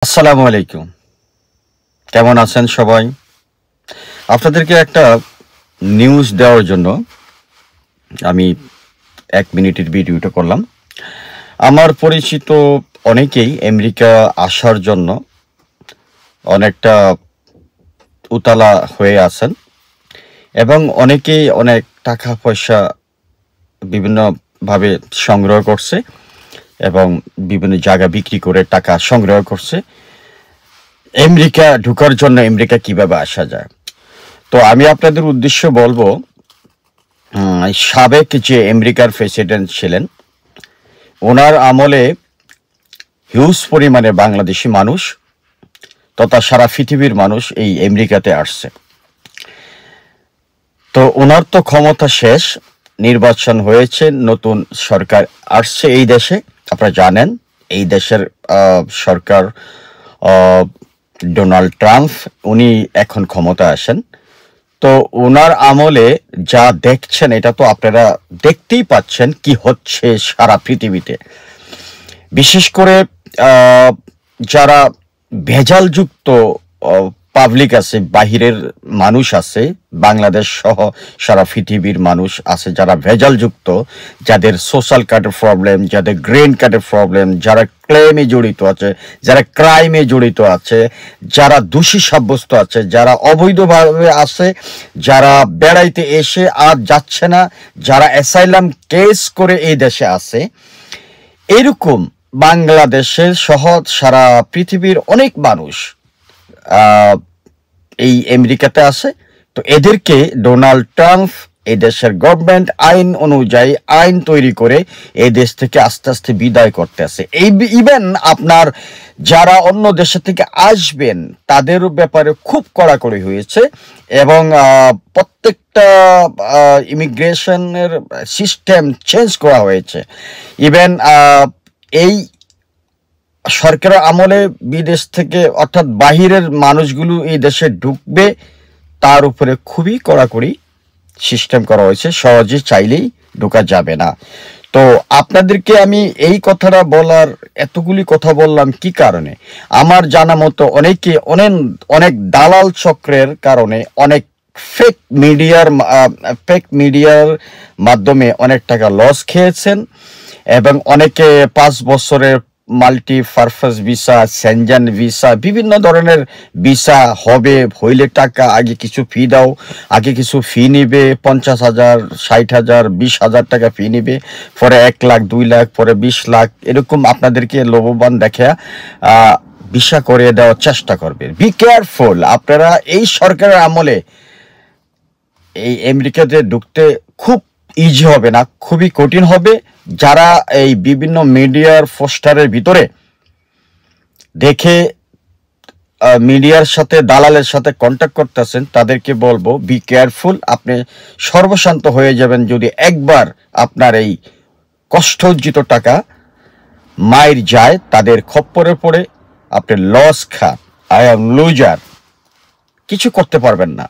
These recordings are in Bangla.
আসসালামু আলাইকুম। কেমন আছেন সবাই? আপনাদেরকে একটা নিউজ দেওয়ার জন্য আমি ১ মিনিটের ভিডিওটা করলাম। আমার পরিচিত অনেকেই আমেরিকা আসার জন্য অনেকটা উতালা হয়ে আছেন এবং অনেকেই অনেক টাকা-পয়সা বিভিন্নভাবে সংগ্রহ করছে এবং বিভিন্ন জায়গা বিক্রি করে টাকা সংগ্রহ করছে। আমেরিকা ঢোকার জন্য আমেরিকা কিভাবে আসা যায়? তো আমি আপনাদের উদ্দেশ্যে বলবো, সাবেক যে আমেরিকার প্রেসিডেন্ট ছিলেন, ওনার আমলে হিউজ পরিমাণে বাংলাদেশি মানুষ তথা সারা পৃথিবীর মানুষ এই আমেরিকাতে আসছে। তো ওনার তো ক্ষমতা শেষ, নির্বাচন হয়েছে, নতুন সরকার আসছে এই দেশে। আপনারা জানেন এই দেশের সরকার ডোনাল্ড ট্রাম্প, উনি এখন ক্ষমতা আসেন। তো ওনার আমলে যা দেখছেন এটা তো আপনারা দেখতেই পাচ্ছেন কি হচ্ছে সারা পৃথিবীতে। বিশেষ করে যারা ভেজালযুক্ত পাবলিক আছে, বাহিরের মানুষ আছে, বাংলাদেশ সহ সারা পৃথিবীর মানুষ আছে যারা ভেজালযুক্ত, যাদের সোশ্যাল কার্ডের প্রবলেম, যাদের গ্রিন কার্ডের প্রবলেম, যারা ক্লেমে জড়িত আছে, যারা ক্রাইমে জড়িত আছে, যারা দোষী সাব্যস্ত আছে, যারা অবৈধভাবে আছে, যারা বেড়াইতে এসে আর যাচ্ছে না, যারা অ্যাসাইলাম কেস করে এই দেশে আছে, এরকম বাংলাদেশের সহ সারা পৃথিবীর অনেক মানুষ এই আমেরিকাতে আছে। তো এদেরকে ডোনাল্ড ট্রাম্প, এই দেশের গভর্নমেন্ট আইন অনুযায়ী আইন তৈরি করে এই দেশ থেকে আস্তে আস্তে বিদায় করতে আছে। ইভেন আপনার যারা অন্য দেশের থেকে আসবেন তাদের ব্যাপারে খুব কড়াকড়ি হয়েছে এবং প্রত্যেকটা ইমিগ্রেশনের সিস্টেম চেঞ্জ করা হয়েছে। ইভেন এই সরকারের আমলে বিদেশ থেকে অর্থাৎ বাহিরের মানুষগুলো এই দেশে ঢুকবে তার উপরে খুবই কড়াকড়ি সিস্টেম করা হয়েছে, সহজে চাইলেই ঢোকা যাবে না। তো আপনাদেরকে আমি এই কথাটা বলার, এতগুলি কথা বললাম কি কারণে? আমার জানা মতো অনেকে অনেক দালাল চক্রের কারণে, অনেক ফেক মিডিয়ার মাধ্যমে অনেক টাকা লস খেয়েছেন এবং অনেকে ৫ বছরের multi purpose visa, Shenzhen visa, বিভিন্ন ধরনের ভিসা হইলে টাকা আগে কিছু ফি দাও, আগে কিছু ফি নিবে, ৫০,০০০, ৬০,০০০, ২০,০০০ টাকা ফি নিবে, পরে ১ লাখ, ২ লাখ, পরে ২০ লাখ, এরকম আপনাদেরকে লোভবান দেখে ভিসা করিয়ে দেওয়ার চেষ্টা করবে। Be careful. আপনারা এই সরকারের আমলে এই আমেরিকাতে ঢুকতে খুব ইজি হবে না, খুবই কঠিন হবে। যারা এই বিভিন্ন মিডিয়ার পোস্টারের ভিতরে দেখে মিডিয়ার সাথে, দালালের সাথে কন্ট্যাক্ট করতেছেন, তাদেরকে বলবো বি কেয়ারফুল। আপনি সর্বশান্ত হয়ে যাবেন যদি একবার আপনার এই কষ্ট অর্জিত টাকা মায়ের যায়, তাদের খপ্পরে পড়ে আপনি লস খান, আই এম লুজার, কিছু করতে পারবেন না।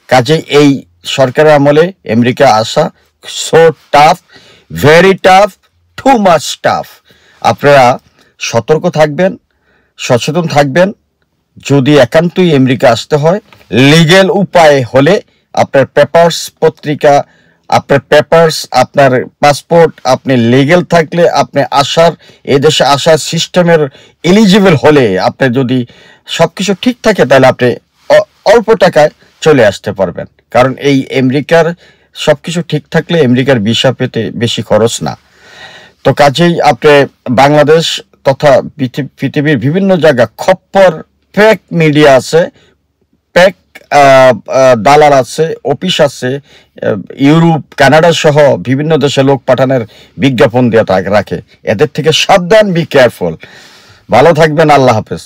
কাজে এই সরকারের আমলে আমেরিকা আসা so tough, very tough, too much tough. আপনারা সতর্ক থাকবেন, সচেতন থাকবেন। যদি একান্তই আমেরিকা আসতে হয়, লিগেল উপায় হলে আপনার আপনার পাসপোর্ট, আপনি লিগেল থাকলে, আপনি এই দেশে আসার সিস্টেমের এলিজিবল হলে, আপনার যদি সবকিছু ঠিক থাকে তাহলে আপনি অল্প টাকায় চলে আসতে পারবেন। কারণ এই আমেরিকার সবকিছু ঠিক থাকলে আমেরিকার ভিসা পেতে বেশি খরচ না। তো কাজেই আপনি বাংলাদেশ তথা পৃথিবীর বিভিন্ন জায়গা খপ্পর ফেক মিডিয়া আছে, ফেক দালাল আছে, অফিস আছে, ইউরোপ, কানাডা সহ বিভিন্ন দেশে লোক পাঠানোর বিজ্ঞাপন দিয়ে রাখে। এদের থেকে সাবধান, বি কেয়ারফুল। ভালো থাকবেন, আল্লাহ হাফেজ।